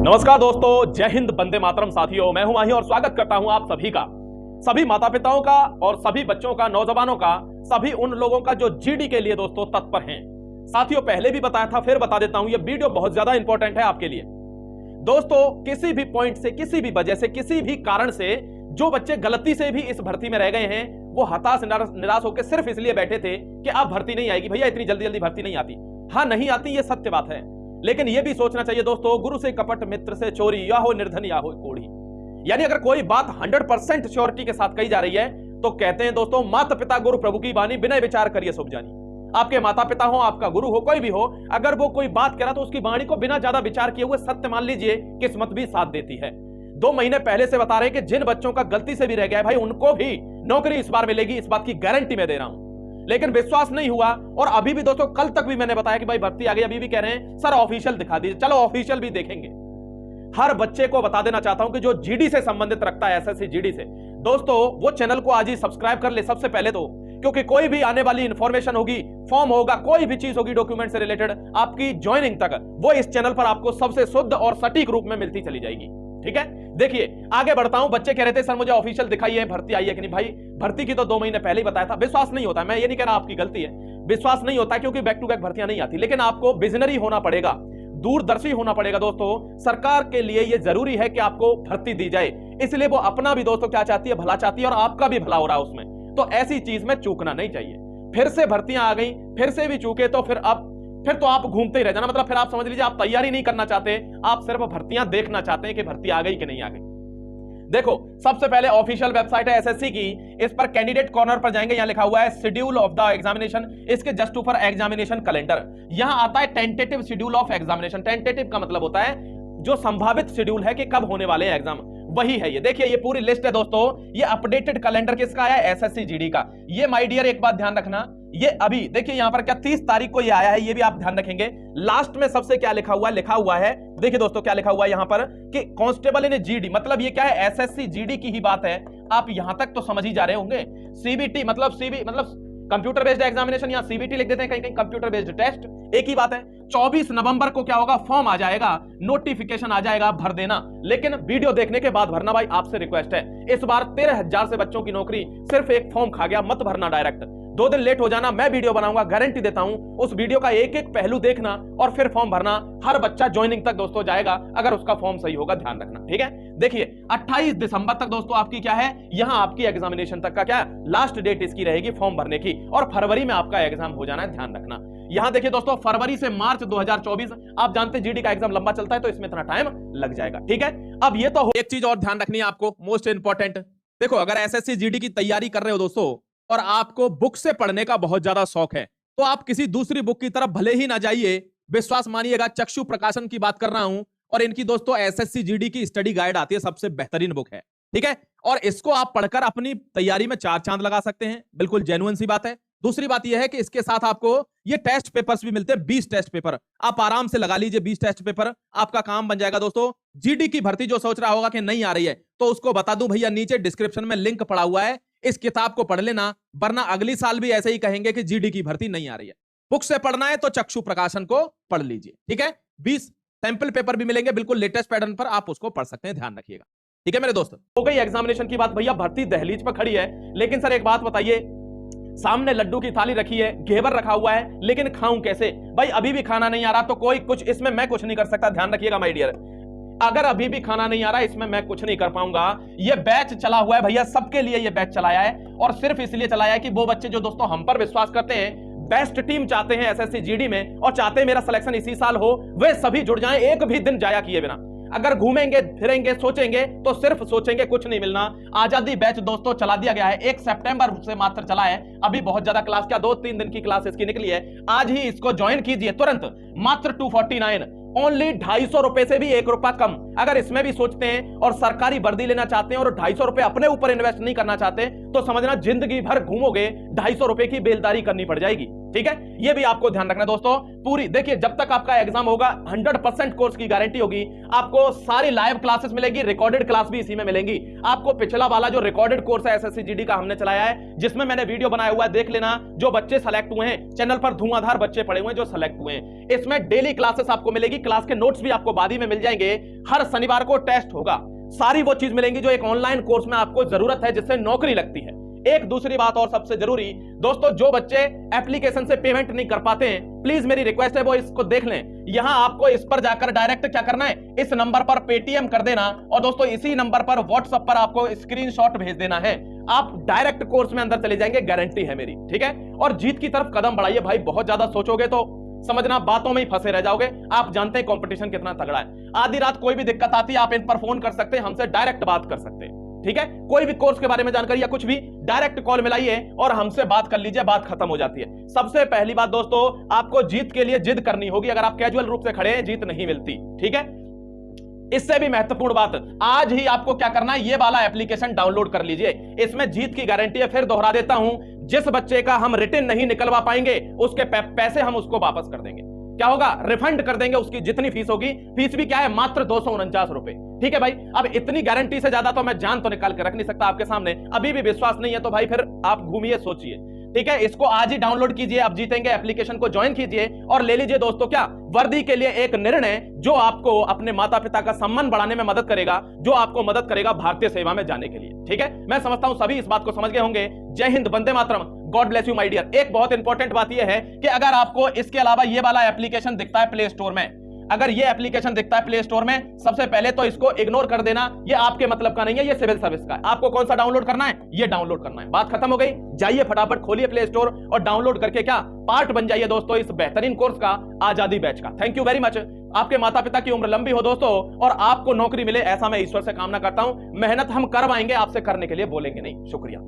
नमस्कार दोस्तों, जय हिंद, वंदे मातरम। साथियों, मैं हूं माही और स्वागत करता हूं आप सभी का, सभी माता पिताओं का और सभी बच्चों का, नौजवानों का, सभी उन लोगों का जो जीडी के लिए दोस्तों तत्पर हैं। साथियों, पहले भी बताया था, फिर बता देता हूं, यह वीडियो बहुत ज्यादा इंपॉर्टेंट है आपके लिए। दोस्तों, किसी भी पॉइंट से, किसी भी वजह से, किसी भी कारण से जो बच्चे गलती से भी इस भर्ती में रह गए हैं, वो हताश निराश होकर सिर्फ इसलिए बैठे थे कि अब भर्ती नहीं आएगी। भैया, इतनी जल्दी जल्दी भर्ती नहीं आती। हाँ, नहीं आती, ये सत्य बात है, लेकिन यह भी सोचना चाहिए दोस्तों, गुरु से कपट, मित्र से चोरी, या हो निर्धन या हो कोढ़ी। यानी अगर कोई बात 100% श्योरिटी के साथ कही जा रही है तो कहते हैं दोस्तों, माता पिता गुरु प्रभु की बानी, बिना विचार करिए शुभ जानी। आपके माता पिता हो, आपका गुरु हो, कोई भी हो, अगर वो कोई बात कह रहा तो उसकी वाणी को बिना ज्यादा विचार किए हुए सत्य मान लीजिए, किस्मत भी साथ देती है। 2 महीने पहले से बता रहे हैं कि जिन बच्चों का गलती से भी रह गया है भाई, उनको भी नौकरी इस बार मिलेगी, इस बात की गारंटी मैं दे रहा हूं। लेकिन विश्वास नहीं हुआ और अभी भी दोस्तों, कल तक भी मैंने बताया कि भाई भर्ती आ गई, अभी भी कह रहे हैं सर ऑफिशियल दिखा दीजिए। चलो ऑफिशियल भी देखेंगे। हर बच्चे को बता देना चाहता हूं कि जो जीडी से संबंधित रखता है, एसएससी जीडी से, दोस्तों वो चैनल को आज ही सब्सक्राइब कर ले सबसे पहले तो, क्योंकि कोई भी आने वाली इंफॉर्मेशन होगी, फॉर्म होगा, कोई भी चीज होगी डॉक्यूमेंट से रिलेटेड, आपकी ज्वाइनिंग तक वो इस चैनल पर आपको सबसे शुद्ध और सटीक रूप में मिलती चली जाएगी। ठीक है, देखिए आगे बढ़ता हूं। बच्चे कह रहे थे सर मुझे ऑफिशियल दिखाइए, भर्ती आई है कि नहीं। भाई, भर्ती की तो 2 महीने पहले ही बताया था। विश्वास नहीं होता, मैं ये नहीं कह रहा आपकी गलती है, विश्वास नहीं होता क्योंकि बैक टू बैक भर्तियां नहीं आती, लेकिन आपको विजनरी होना पड़ेगा, दूरदर्शी होना पड़ेगा। दोस्तों, सरकार के लिए यह जरूरी है कि आपको भर्ती दी जाए, इसलिए वो अपना भी दोस्तों क्या चाहती है, भला चाहती है, और आपका भी भला हो रहा है उसमें। तो ऐसी चीज में चूकना नहीं चाहिए। फिर से भर्तियां आ गई, फिर से भी चूके तो फिर तो आप घूमते ही रह जाना। मतलब फिर आप समझ लीजिए, आप तैयारी नहीं करना चाहते, आप सिर्फ भर्तियां देखना चाहते हैं कि भर्ती आ गई कि नहीं आ गई। देखो, सबसे पहले ऑफिशियल वेबसाइट है एसएससी की, इस पर कैंडिडेट कॉर्नर पर जाएंगे, यहां लिखा हुआ है शेड्यूल ऑफ द एग्जामिनेशन, इसके जस्ट ऊपर एग्जामिनेशन कैलेंडर, यहां आता है tentative schedule of examination. Tentative का मतलब होता है जो संभावित शेड्यूल है कि कब होने वाले हैं एग्जाम, वही है ये। देखिए, ये पूरी लिस्ट है दोस्तों, ये अपडेटेड कैलेंडर किसका आया है, एसएससी जीडी का। ये माय डियर एक बात ध्यान रखना, ये अभी देखिए यहां पर क्या 30 तारीख को ये आया है, ये भी आप ध्यान रखेंगे। लास्ट में सबसे क्या लिखा हुआ है, देखिए दोस्तों क्या लिखा हुआ है यहां पर कि कांस्टेबल इन जीडी, मतलब ये क्या है, एसएससी जीडी की ही बात है। आप यहां तक तो समझ ही जा रहे होंगे। सीबीटी मतलब कंप्यूटर बेस्ड एग्जामिनेशन, या सीबीटी लिख देते हैं, कहीं कहीं कंप्यूटर बेस्ड टेस्ट, एक ही बात है। 24 नवंबर को क्या होगा, फॉर्म आ जाएगा, नोटिफिकेशन आ जाएगा, भर देना। लेकिन वीडियो देखने के बाद भरना। भाई आपसे रिक्वेस्ट है, इस बार 13,000 से बच्चों की नौकरी सिर्फ एक फॉर्म खा गया, मत भरना डायरेक्ट। 2 दिन लेट हो जाना, मैं वीडियो बनाऊंगा, गारंटी देता हूं, उस वीडियो का एक एक पहलू देखना और फिर फॉर्म भरना। हर बच्चा ज्वाइनिंग तक दोस्तों जाएगा अगर उसका फॉर्म सही होगा, ध्यान रखना। ठीक है, देखिए 28 दिसंबर तक दोस्तों आपकी क्या है, यहां आपकी एग्जामिनेशन तक का क्या लास्ट डेट इसकी रहेगी फॉर्म भरने की, और फरवरी में आपका एग्जाम हो जाना है, ध्यान रखना। यहां देखिए दोस्तों, फरवरी से मार्च 2024, आप जानते हैं जीडी का एग्जाम लंबा चलता है, तो इसमें इतना टाइम लग जाएगा। ठीक है, अब ये तो एक चीज और ध्यान रखनी है आपको, मोस्ट इंपॉर्टेंट। देखो, अगर एसएससी जीडी की तैयारी कर रहे हो दोस्तों, और आपको बुक से पढ़ने का बहुत ज्यादा शौक है, तो आप किसी दूसरी बुक की तरफ भले ही ना जाइए। विश्वास मानिएगा, चक्षु प्रकाशन की बात कर रहा हूं, और इनकी दोस्तों एसएससी जीडी की स्टडी गाइड आती है, सबसे बेहतरीन बुक है। ठीक है, और इसको आप पढ़कर अपनी तैयारी में 4 चांद लगा सकते हैं, बिल्कुल जेन्युइन सी बात है। दूसरी बात यह है कि इसके साथ आपको ये टेस्ट पेपर्स भी मिलते हैं, 20 टेस्ट पेपर आप आराम से लगा लीजिए। 20 टेस्ट पेपर, आपका काम बन जाएगा दोस्तों। जीडी की भर्ती जो सोच रहा होगा कि नहीं आ रही है, तो उसको बता दूं भैया, नीचे डिस्क्रिप्शन में लिंक पड़ा हुआ है, इस किताब को पढ़ लेना, वरना अगली साल भी ऐसे ही कहेंगे कि जीडी की भर्ती नहीं आ रही है। बुक से पढ़ना है तो चक्षु प्रकाशन को पढ़ लीजिए। ठीक है, 20 सैंपल पेपर भी मिलेंगे, बिल्कुल लेटेस्ट पैटर्न पर, आप उसको पढ़ सकते हैं, ध्यान रखिएगा। ठीक है मेरे दोस्त, हो गई एग्जामिनेशन की बात। भैया भर्ती दहलीज पर खड़ी है, लेकिन सर एक बात बताइए, सामने लड्डू की थाली रखी है, घेवर रखा हुआ है, लेकिन खाऊं कैसे? भाई अभी भी खाना नहीं आ रहा तो कोई कुछ इसमें मैं कुछ नहीं कर सकता, ध्यान रखिएगा माय डियर। अगर अभी भी खाना नहीं आ रहा, इसमें मैं कुछ नहीं कर पाऊंगा। ये बैच चला हुआ है भैया, सबके लिए ये बैच चलाया है, और सिर्फ इसलिए चलाया है कि वो बच्चे जो दोस्तों हम पर विश्वास करते हैं, बेस्ट टीम चाहते हैं एसएससी जीडी में, और चाहते हैं मेरा सिलेक्शन इसी साल हो, वे सभी जुड़ जाएं, एक भी दिन जाया किए बिना। अगर घूमेंगे फिरेंगे सोचेंगे तो सिर्फ सोचेंगे, कुछ नहीं मिलना। आजादी बैच दोस्तों चला दिया गया है, 1 सितंबर से मात्र चला है, अभी बहुत ज्यादा क्लास, क्या 2-3 दिन की क्लास इसकी निकली है। आज ही इसको ज्वाइन कीजिए तुरंत, मात्र 249, ओनली 250 रुपए से भी 1 रुपया कम। अगर इसमें भी सोचते हैं और सरकारी वर्दी लेना चाहते हैं और 250 रुपए अपने ऊपर इन्वेस्ट नहीं करना चाहते, तो समझना जिंदगी भर घूमोगे, 250 रुपए की बेलदारी करनी पड़ जाएगी। ठीक है, ये भी आपको ध्यान रखना है दोस्तों। पूरी देखिए, जब तक आपका एग्जाम होगा 100% कोर्स की गारंटी होगी। आपको सारी लाइव क्लासेस मिलेगी, रिकॉर्डेड क्लास भी इसी में मिलेंगी। आपको पिछला वाला जो रिकॉर्डेड कोर्स है एसएससी जीडी का हमने चलाया है, जिसमें मैंने वीडियो बनाया हुआ है, देख लेना। जो बच्चे सेलेक्ट हुए हैं चैनल पर, धुआंधार बच्चे पड़े हुए हैं जो सेलेक्ट हुए हैं, इसमें डेली क्लासेस आपको मिलेगी। क्लास के नोट्स भी आपको बाद ही में मिल जाएंगे। हर शनिवार को टेस्ट होगा। सारी वो चीज मिलेंगी जो एक ऑनलाइन कोर्स में आपको जरूरत है, जिससे नौकरी लगती है। एक दूसरी बात और सबसे जरूरी दोस्तों, जो बच्चे एप्लीकेशन से पेमेंट नहीं कर पाते हैं, प्लीज मेरी रिक्वेस्ट है वो इसको देख लें। यहां आपको इस पर जाकर डायरेक्ट क्या करना है, इस नंबर पर पेटीएम कर देना, और दोस्तों इसी नंबर पर व्हाट्सएप पर आपको स्क्रीनशॉट भेज देना है। आप डायरेक्ट कोर्स में अंदर चले जाएंगे, गारंटी है मेरी, ठीक है। और जीत की तरफ कदम बढ़ाइए भाई, बहुत ज्यादा सोचोगे तो समझना बातों में ही फंसे रह जाओगे। आप जानते हैं कंपटीशन कितना तगड़ा है। आधी रात कोई भी दिक्कत आती है, आप इन पर फोन कर सकते हैं, हमसे डायरेक्ट बात कर सकते हैं, ठीक है। कोई भी कोर्स के बारे में जानकारी या कुछ भी, डायरेक्ट कॉल मिलाइए और हमसे बात कर लीजिए, बात खत्म हो जाती है। सबसे पहली बात दोस्तों, आपको जीत के लिए जिद करनी होगी। अगर आप कैजुअल रूप से खड़े हैं, जीत नहीं मिलती, ठीक है। इससे भी महत्वपूर्ण बात, आज ही आपको क्या करना है, ये वाला एप्लीकेशन डाउनलोड कर लीजिए। इसमें जीत की गारंटी है। फिर दोहरा देता हूं, जिस बच्चे का हम रिटर्न नहीं निकलवा पाएंगे, उसके पैसे हम उसको वापस कर देंगे। क्या होगा, रिफंड कर देंगे। उसकी जितनी फीस होगी, फीस भी क्या है, मात्र 249 रुपए, ठीक है भाई। अब इतनी गारंटी से ज्यादा तो मैं जान तो निकाल के रख नहीं सकता आपके सामने। अभी भी विश्वास नहीं है तो भाई फिर आप घूमिए, सोचिए, ठीक है। इसको आज ही डाउनलोड कीजिए, अब जीतेंगे एप्लीकेशन को ज्वाइन कीजिए और ले लीजिए दोस्तों क्या, वर्दी के लिए एक निर्णय जो आपको अपने माता पिता का सम्मान बढ़ाने में मदद करेगा, जो आपको मदद करेगा भारतीय सेवा में जाने के लिए, ठीक है। मैं समझता हूं सभी इस बात को समझ गए होंगे। जय हिंद, वंदे मातरम, God bless you my dear. एक बहुत इंपॉर्टेंट बात यह है कि अगर आपको इसके अलावा यह वाला एप्लीकेशन दिखता है प्ले स्टोर में, अगर ये एप्लीकेशन दिखता है प्ले स्टोर में, सबसे पहले तो इसको इग्नोर कर देना। ये आपके मतलब का नहीं है, ये सिविल सर्विस का है। आपको कौन सा डाउनलोड करना है, ये डाउनलोड करना है। बात खत्म हो गई। जाइए फटाफट खोलिए प्ले स्टोर और डाउनलोड करके क्या पार्ट बन जाइए दोस्तों इस बेहतरीन कोर्स का, आजादी बैच का। Thank you very much. आपके माता पिता की उम्र लंबी हो दोस्तों, और आपको नौकरी मिले, ऐसा मैं ईश्वर से कामना करता हूं। मेहनत हम कर पाएंगे, आपसे करने के लिए बोलेंगे नहीं। शुक्रिया।